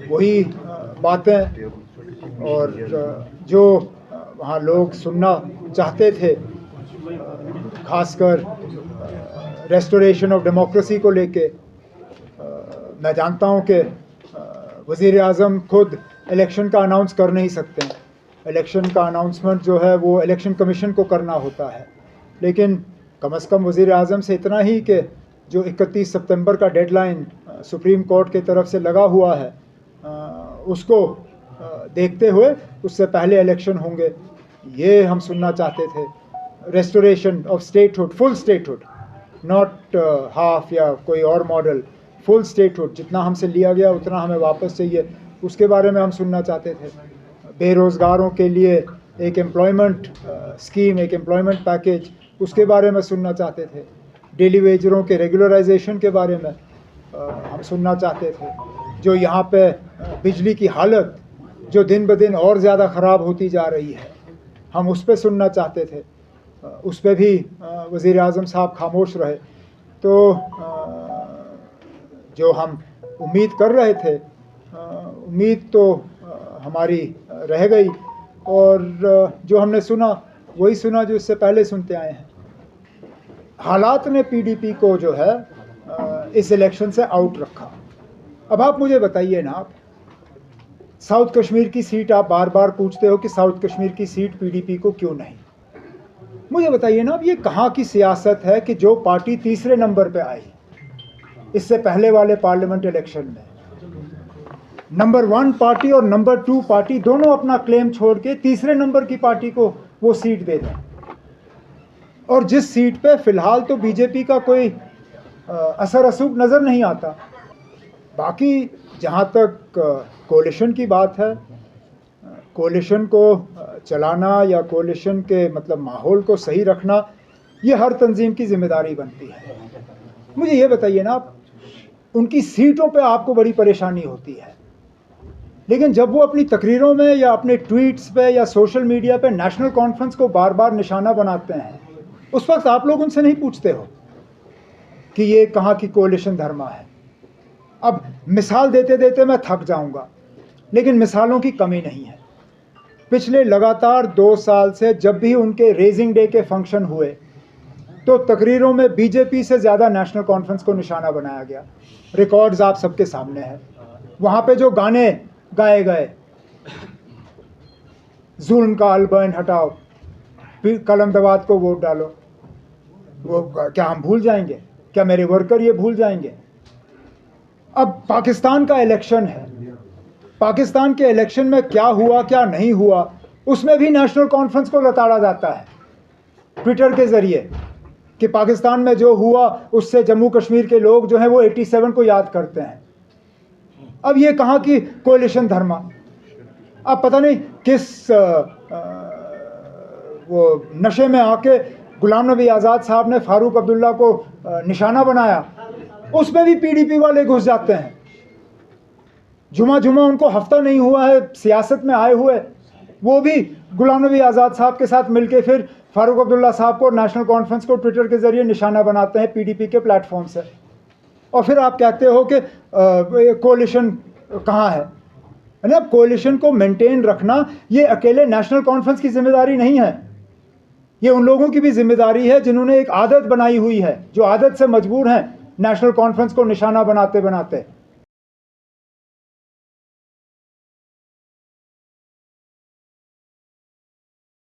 वही बातें और जो वहाँ लोग सुनना चाहते थे, खासकर रेस्टोरेशन ऑफ डेमोक्रेसी को लेके। मैं जानता हूँ कि वज़ीर आज़म खुद इलेक्शन का अनाउंस कर नहीं सकते। इलेक्शन का अनाउंसमेंट जो है वो इलेक्शन कमीशन को करना होता है, लेकिन कम से कम वज़ीर आज़म से इतना ही कि जो 31 सितंबर का डेडलाइन सुप्रीम कोर्ट की तरफ से लगा हुआ है, उसको देखते हुए उससे पहले इलेक्शन होंगे, ये हम सुनना चाहते थे। Restoration of statehood, full statehood, not half या कोई और मॉडल, फुल स्टेटहुड, जितना हमसे लिया गया उतना हमें वापस चाहिए, उसके बारे में हम सुनना चाहते थे। बेरोज़गारों के लिए एक एम्प्लॉयमेंट स्कीम, एक एम्प्लॉयमेंट पैकेज, उसके बारे में सुनना चाहते थे। डेली वेजरों के रेगुलराइजेशन के बारे में हम सुनना चाहते थे। जो यहाँ पे बिजली की हालत जो दिन ब दिन और ज़्यादा ख़राब होती जा रही है, हम उस पर सुनना चाहते थे। उस पर भी वज़ीर आज़म साहब खामोश रहे। तो जो हम उम्मीद कर रहे थे, उम्मीद तो हमारी रह गई, और जो हमने सुना वही सुना जो इससे पहले सुनते आए हैं। हालात ने पीडीपी को जो है इस इलेक्शन से आउट रखा। अब आप मुझे बताइए ना, आप साउथ कश्मीर की सीट, आप बार बार पूछते हो कि साउथ कश्मीर की सीट पीडीपी को क्यों नहीं। मुझे बताइए ना, अब ये कहाँ की सियासत है कि जो पार्टी तीसरे नंबर पे आई इससे पहले वाले पार्लियामेंट इलेक्शन में, नंबर 1 पार्टी और नंबर 2 पार्टी दोनों अपना क्लेम छोड़ के तीसरे नंबर की पार्टी को वो सीट दे दें, और जिस सीट पे फिलहाल तो बीजेपी का कोई असर रसूख नज़र नहीं आता। बाकी जहाँ तक कोalition की बात है, कोalition को चलाना या कोalition के मतलब माहौल को सही रखना, ये हर तंजीम की जिम्मेदारी बनती है। मुझे ये बताइए ना, उनकी सीटों पे आपको बड़ी परेशानी होती है, लेकिन जब वो अपनी तकरीरों में या अपने ट्वीट्स पे या सोशल मीडिया पे नेशनल कॉन्फ्रेंस को बार बार निशाना बनाते हैं, उस वक्त आप लोग उनसे नहीं पूछते हो कि ये कहाँ की कोalition धर्मा है। अब मिसाल देते देते मैं थक जाऊंगा, लेकिन मिसालों की कमी नहीं है। पिछले लगातार 2 साल से जब भी उनके रेजिंग डे के फंक्शन हुए, तो तकरीरों में बीजेपी से ज़्यादा नेशनल कॉन्फ्रेंस को निशाना बनाया गया। रिकॉर्ड्स आप सबके सामने हैं। वहाँ पे जो गाने गाए गए, जुल्म का अलबैन हटाओ, कलमदवाद को वोट डालो, वो क्या हम भूल जाएंगे? क्या मेरे वर्कर ये भूल जाएंगे? अब पाकिस्तान का इलेक्शन है, पाकिस्तान के इलेक्शन में क्या हुआ क्या नहीं हुआ, उसमें भी नेशनल कॉन्फ्रेंस को लताड़ा जाता है ट्विटर के ज़रिए कि पाकिस्तान में जो हुआ उससे जम्मू कश्मीर के लोग जो हैं वो 87 को याद करते हैं। अब ये कहाँ की कोalition धर्मा? अब पता नहीं किस वो नशे में आके गुलाम नबी आज़ाद साहब ने फारूक अब्दुल्ला को निशाना बनाया, उसमें भी पीडीपी वाले घुस जाते हैं। जुमा उनको हफ्ता नहीं हुआ है सियासत में आए हुए, वो भी गुलाम नबी आज़ाद साहब के साथ मिलके फिर फारूक अब्दुल्ला साहब को नेशनल कॉन्फ्रेंस को ट्विटर के ज़रिए निशाना बनाते हैं पीडीपी के प्लेटफॉर्म से। और फिर आप कहते हो कि कोalition कहाँ है? यानी अब कोalition को मेंटेन रखना ये अकेले नेशनल कॉन्फ्रेंस की जिम्मेदारी नहीं है, ये उन लोगों की भी जिम्मेदारी है जिन्होंने एक आदत बनाई हुई है, जो आदत से मजबूर हैं नेशनल कॉन्फ्रेंस को निशाना बनाते बनाते।